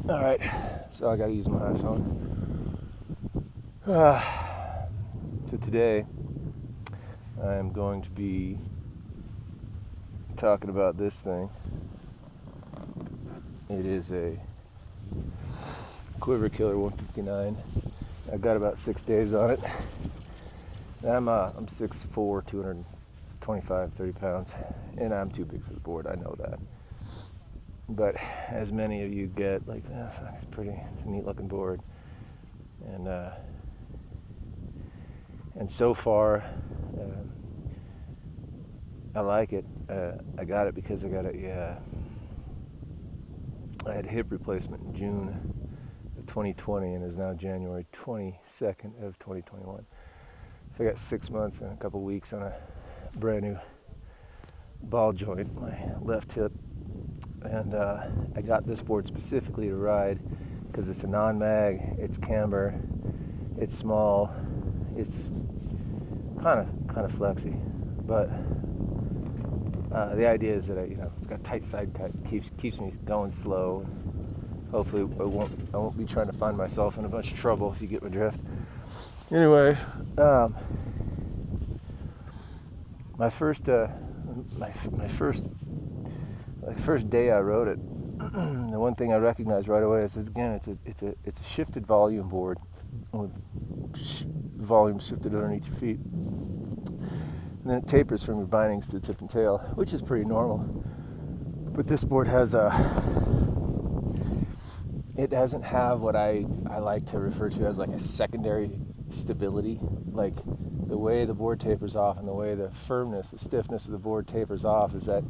All right, so I got to use my iPhone. So today I am going to be talking about this thing. It is a Quiver Killer 159. I've got about 6 days on it. I'm 6'4", 225, 30 pounds, and I'm too big for the board. I know that. But as many of you get, like, it's a neat looking board. And so far, I like it. I got it because I had hip replacement in June of 2020, and is now January 22nd of 2021. So I got 6 months and a couple weeks on a brand new ball joint, my left hip. And I got this board specifically to ride because it's a non-mag, it's camber, it's small, it's kind of flexy, but the idea is that it's got tight side cut, keeps me going slow. Hopefully I won't be trying to find myself in a bunch of trouble, if you get my drift. Anyway, my first day I rode it, the one thing I recognized right away is, again, it's a shifted volume board with volume shifted underneath your feet, and then it tapers from your bindings to the tip and tail, which is pretty normal. But this board it doesn't have what I like to refer to as like a secondary stability. Like, the way the board tapers off and the way the firmness, the stiffness of the board tapers off is that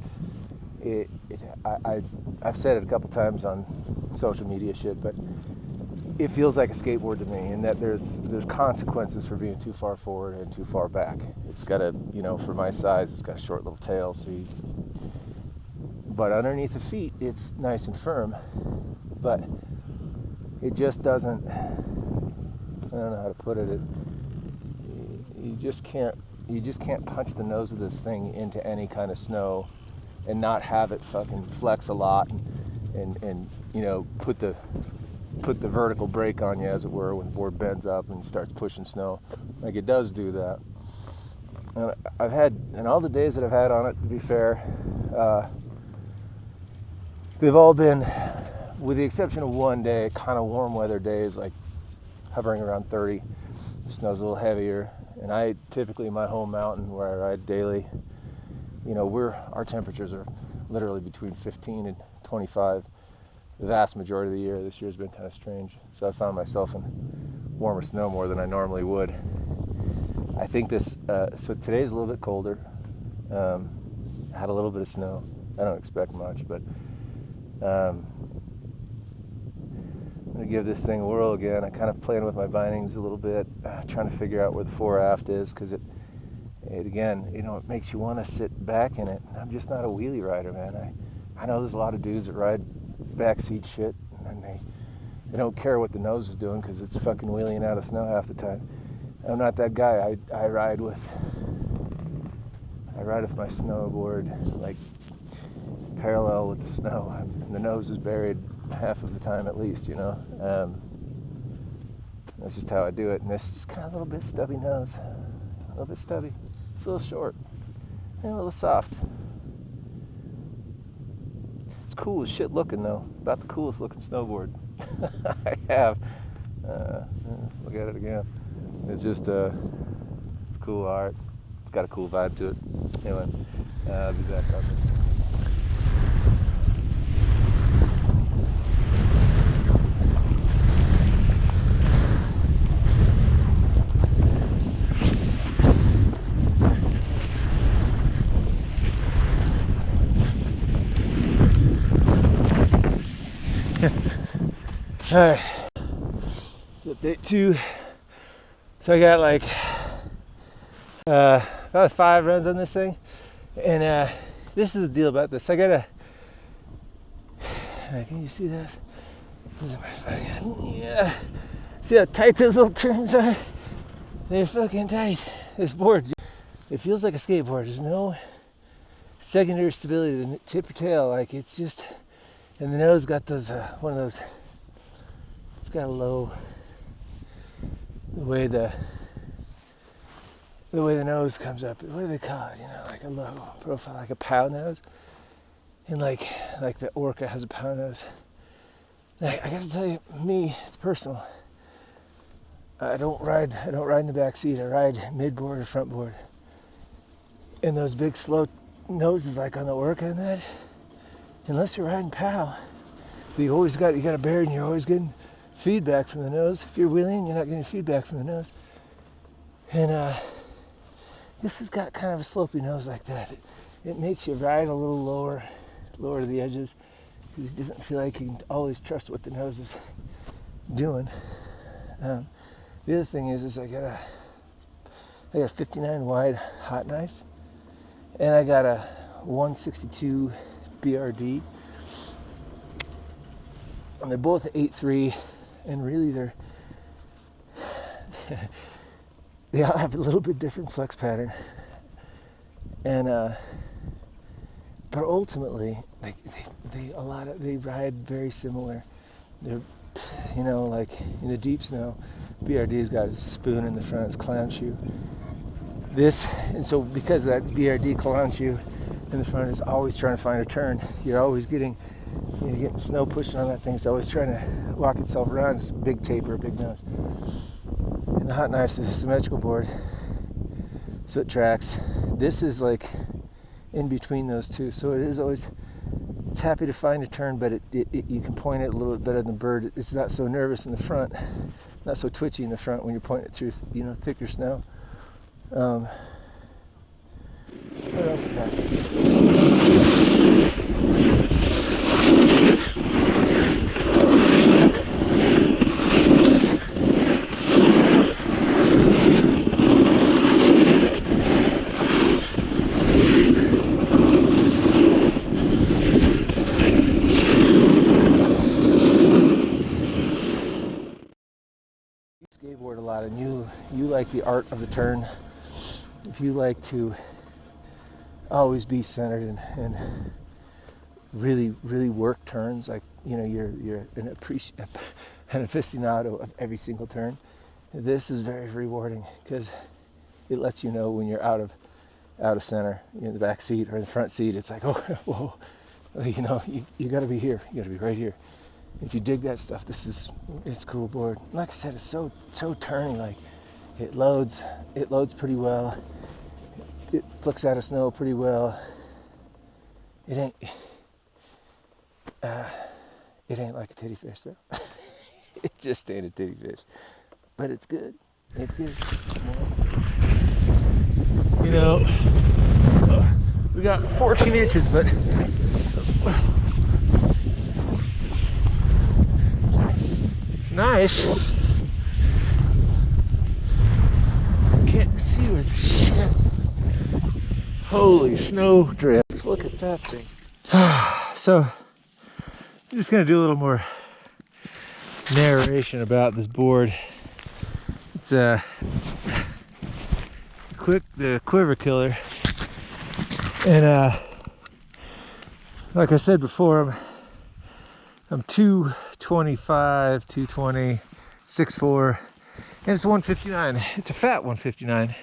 I've said it a couple times on social media shit, but it feels like a skateboard to me, in that there's consequences for being too far forward and too far back. It's got for my size, it's got a short little tail, but underneath the feet, it's nice and firm, but it just doesn't, I don't know how to put it, you just can't punch the nose of this thing into any kind of snow and not have it fucking flex a lot and put the vertical brake on you, as it were, when the board bends up and starts pushing snow. Like, it does do that. And I've had, in all the days that I've had on it, to be fair, they've all been, with the exception of one day, kind of warm weather days, like hovering around 30. The snow's a little heavier, and I typically, my home mountain where I ride daily, our temperatures are literally between 15 and 25 the vast majority of the year. This year's been kind of strange, so I found myself in warmer snow more than I normally would. I think so today's a little bit colder. Had a little bit of snow. I don't expect much, but I'm gonna give this thing a whirl again. I kind of playing with my bindings a little bit, trying to figure out where the fore aft is, because it again, it makes you want to sit back in it. I'm just not a wheelie rider, man. I know there's a lot of dudes that ride backseat shit, and they don't care what the nose is doing because it's fucking wheeling out of snow half the time. I'm not that guy. I ride with my snowboard like parallel with the snow, and the nose is buried half of the time at least. That's just how I do it. And this is just kind of a little bit stubby nose, a little bit stubby. It's a little short and a little soft. It's cool as shit looking, though. About the coolest looking snowboard I have. Look at it again. It's just, it's cool art. It's got a cool vibe to it. Anyway, I'll be back on this. Alright, so update 2. So I got like about 5 runs on this thing, and this is the deal about this. I gotta, can you see this? This is my fucking, yeah. See how tight those little turns are? They're fucking tight. This board, it feels like a skateboard. There's no secondary stability, the tip or tail, like it's just, and the nose got those one of those it's got a low, the way the nose comes up, what do they call it, like a low profile, like a pow nose. And like the orca has a pow nose. I gotta tell you, me, it's personal. I don't ride in the back seat. I ride midboard or front board. And those big slow noses like on the orca and that, unless you're riding pow, you got a bear and you're always getting feedback from the nose. If you're wheeling, you're not getting feedback from the nose. And this has got kind of a slopey nose like that. It makes you ride a little lower to the edges, because he doesn't feel like he can always trust what the nose is doing. The other thing is I got a 59 wide hot knife, and I got a 162 BRD, and they're both 8.3, and really they all have a little bit different flex pattern, and but ultimately they ride very similar. They're, like in the deep snow, BRD's got a spoon in the front, it's clown shoe. And so because that BRD clown shoe in the front is always trying to find a turn, you're always getting snow pushing on that thing. It's always trying to walk itself around. It's a big taper, a big nose. And the hot knife's a symmetrical board, so it tracks. This is like in between those two, so it's happy to find a turn, but you can point it a little bit better than the bird. It's not so nervous in the front, not so twitchy in the front when you're pointing it through thicker snow. What else about this? Skateboard a lot, and you like the art of the turn. If you like to always be centered and really work turns, like you're an aficionado of every single turn, this is very rewarding, because it lets you know when you're out of center, you're in the back seat or in the front seat. It's like, oh, whoa, you got to be here, you got to be right here. If you dig that stuff, it's cool board. Like I said, it's so turny. Like it loads pretty well. It flicks out of snow pretty well. It ain't like a titty fish though. It just ain't a titty fish, but it's good. It's good. We got 14 inches, but. Nice. Can't see with shit. Holy snowdrift. Look at that thing. So, I'm just going to do a little more narration about this board. It's the quiver killer. And like I said before, I'm 225, 220, 6'4", and it's 159. It's a fat 159. So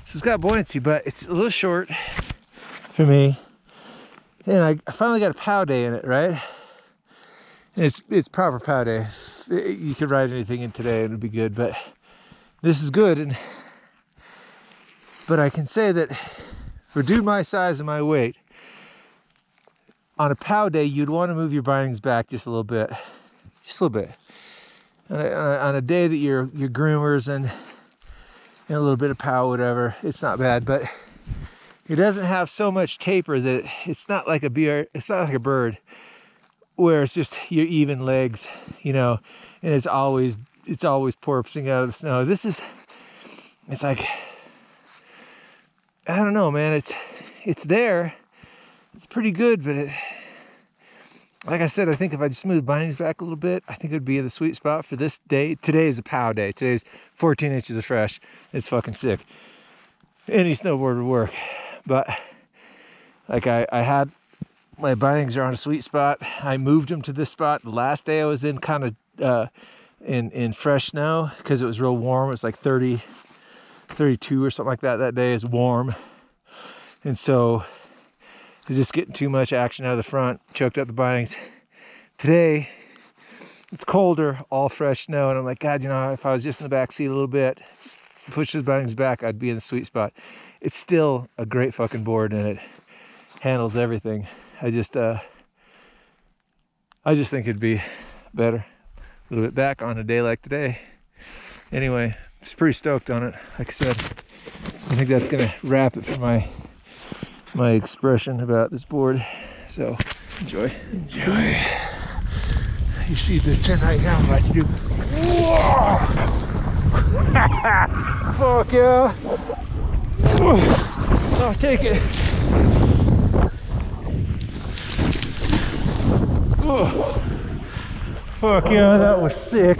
it's got buoyancy, but it's a little short for me. And I finally got a pow day in it, right? And it's proper pow day. You could ride anything in today and it'd be good, but this is good. But I can say that for a dude my size and my weight, on a pow day, you'd want to move your bindings back just a little bit. Just a little bit. On a day that you're groomers and a little bit of pow, whatever, it's not bad. But it doesn't have so much taper that it's not like it's not like a bird, where it's just your even legs, and it's always porpoising out of the snow. It's like, I don't know, man. It's there. It's pretty good, but like I said, I think if I just smooth bindings back a little bit, I think it would be in the sweet spot for this day. Today is a pow day. Today's 14 inches of fresh. It's fucking sick. Any snowboard would work. But like I had, my bindings are on a sweet spot. I moved them to this spot. The last day I was in kind of in fresh snow because it was real warm. It was like 30, 32 or something like that day. Is warm, and so it's just getting too much action out of the front, choked up the bindings. Today it's colder, all fresh snow, and I'm like, God, you know, if I was just in the back seat a little bit, just push the bindings back, I'd be in the sweet spot. It's still a great fucking board, and it handles everything. I just think it'd be better a little bit back on a day like today. Anyway, just pretty stoked on it. Like I said, I think that's gonna wrap it for my expression about this board. So enjoy. You see this turn right now, I'm about to do. Whoa! Fuck yeah! I'll take it. Oh. Fuck yeah, that was sick.